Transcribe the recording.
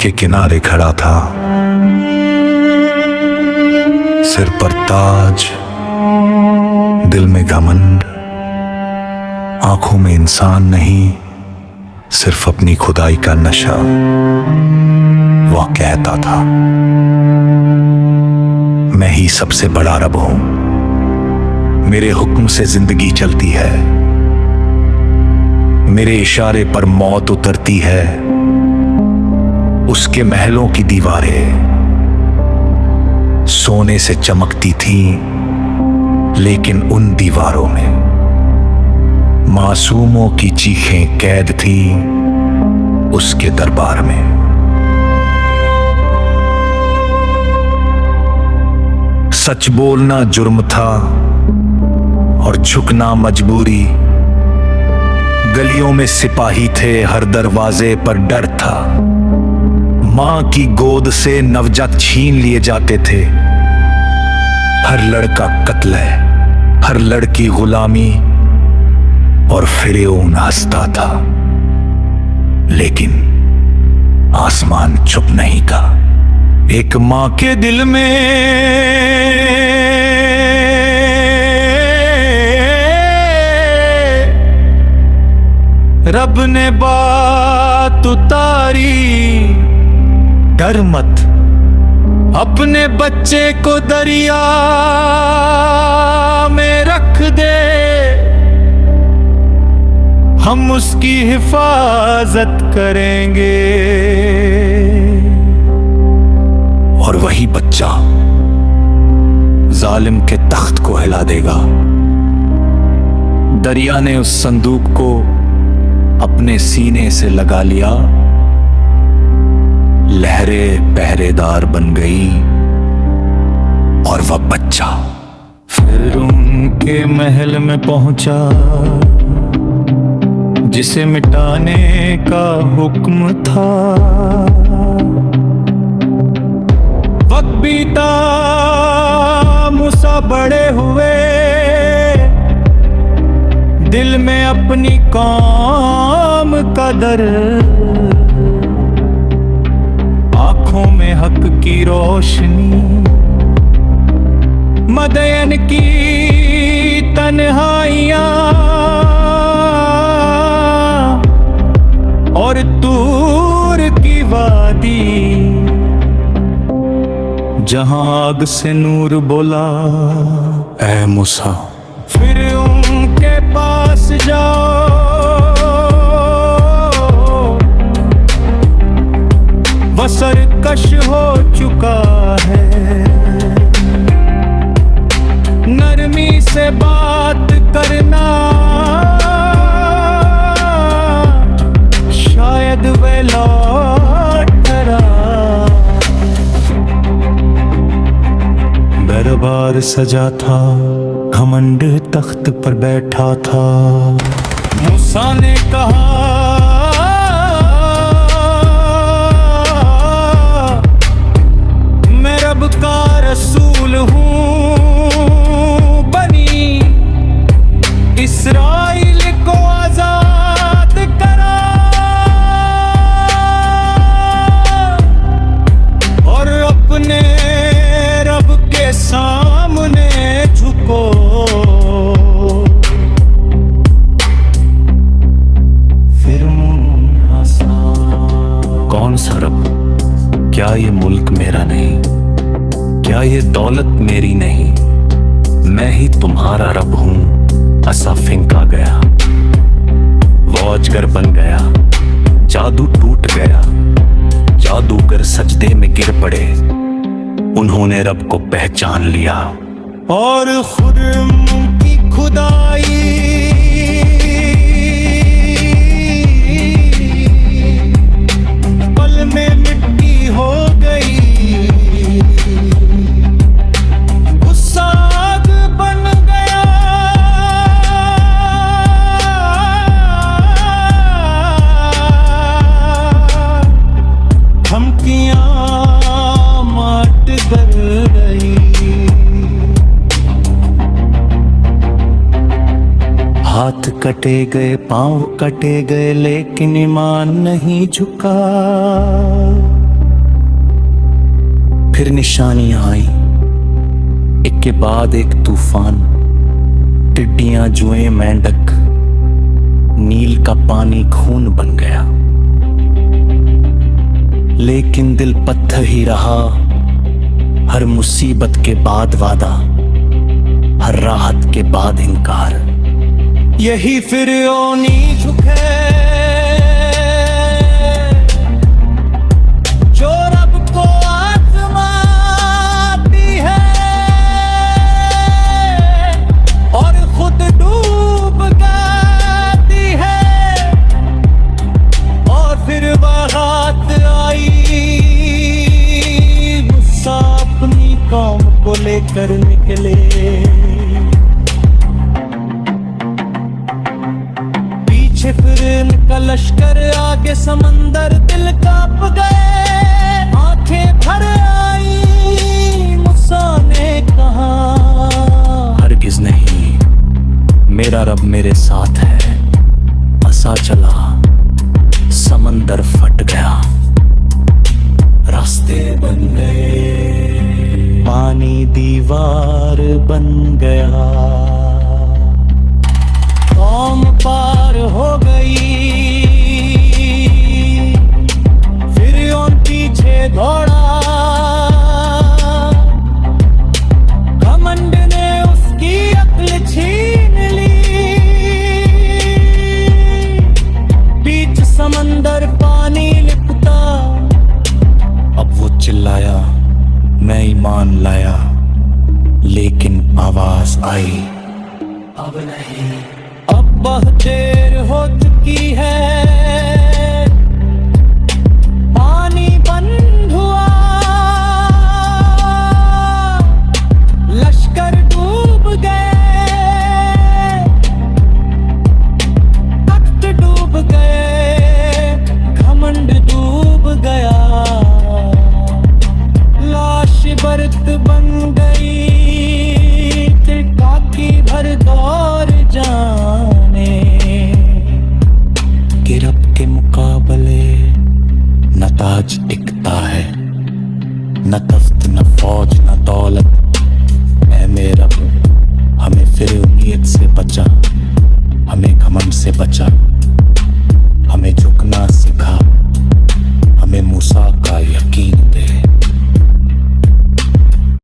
के किनारे खड़ा था, सिर पर ताज, दिल में घमंड, आंखों में इंसान नहीं, सिर्फ अपनी खुदाई का नशा। वह कहता था, मैं ही सबसे बड़ा रब हूं, मेरे हुक्म से जिंदगी चलती है, मेरे इशारे पर मौत उतरती है। उसके महलों की दीवारें सोने से चमकती थीं, लेकिन उन दीवारों में मासूमों की चीखें कैद थीं उसके दरबार में। सच बोलना जुर्म था और झुकना मजबूरी। गलियों में सिपाही थे, हर दरवाजे पर डर था। मां की गोद से नवजात छीन लिए जाते थे। हर लड़का कत्ल है, हर लड़की गुलामी, और फिरौन हंसता था, लेकिन आसमान चुप नहीं था। एक मां के दिल में रब ने बात उतारी, डर मत, अपने बच्चे को दरिया में रख दे, हम उसकी हिफाजत करेंगे। और वही बच्चा जालिम के तख्त को हिला देगा। दरिया ने उस संदूक को अपने सीने से लगा लिया। लहरें पहरेदार बन गई और वह बच्चा फिर उनके महल में पहुंचा, जिसे मिटाने का हुक्म था। वक्त बीता, मूसा बड़े हुए, दिल में अपनी कौम का डर, आंखों में हक की रोशनी, मदयन की तन्हाइयां और तूर की वादी, जहां आग से नूर बोला, ऐ मूसा फिर उनके पास जाओ, वह सरकश हो चुका है। नरमी से बात करना, शायद वे लौट कर आ। दरबार सजा था, घमंड तख्त पर बैठा था। मूसा ने कहा, मैं रब का रसूल हूँ, बनी इस्राइल को आजाद करा और अपने रब के सामने झुको। कौन सा रब? क्या ये मुल्क मेरा नहीं? क्या ये दौलत मेरी नहीं? मैं ही तुम्हारा रब हूं। असा फेंका गया, वो अजगर बन गया, जादू टूट गया, जादूगर सजदे में गिर पड़े। उन्होंने रब को पहचान लिया और खुर्रम की खुदाई पल में मिट्टी हो गई। गुस्सा आग बन गया, धमकियां माट कर गई। हाथ कटे गए, पांव कटे गए, लेकिन ईमान नहीं झुका। फिर निशानियां आई, एक के बाद एक तूफान, टिड्डियां, जुएं, मेंढक, नील का पानी खून बन गया। लेकिन दिल पत्थर ही रहा, हर मुसीबत के बाद वादा, हर राहत के बाद इनकार। यही फिर ओनी झुके जो रब को आजमाती है और खुद डूब जाती है। और फिर बारात आई गुस्सा अपनी कौम को लेकर निकले। पीछे फिर इनका लश्कर, आगे समंदर, दिल कांप गए, आंखें भर आई। मूसा ने कहा हरगिज नहीं, मेरा रब मेरे साथ है। असा चला, समंदर फट गया, रास्ते बन गए, पानी दीवार बन गया। कौम पार हो गई, फिर उन पीछे दौड़ा। घमंड ने उसकी अक्ल छीन ली, बीच समंदर पानी लिपटा। अब वो चिल्लाया, मैं ईमान लाया, लेकिन आवाज आई अब नहीं। अब बहुत देर हो चुकी है,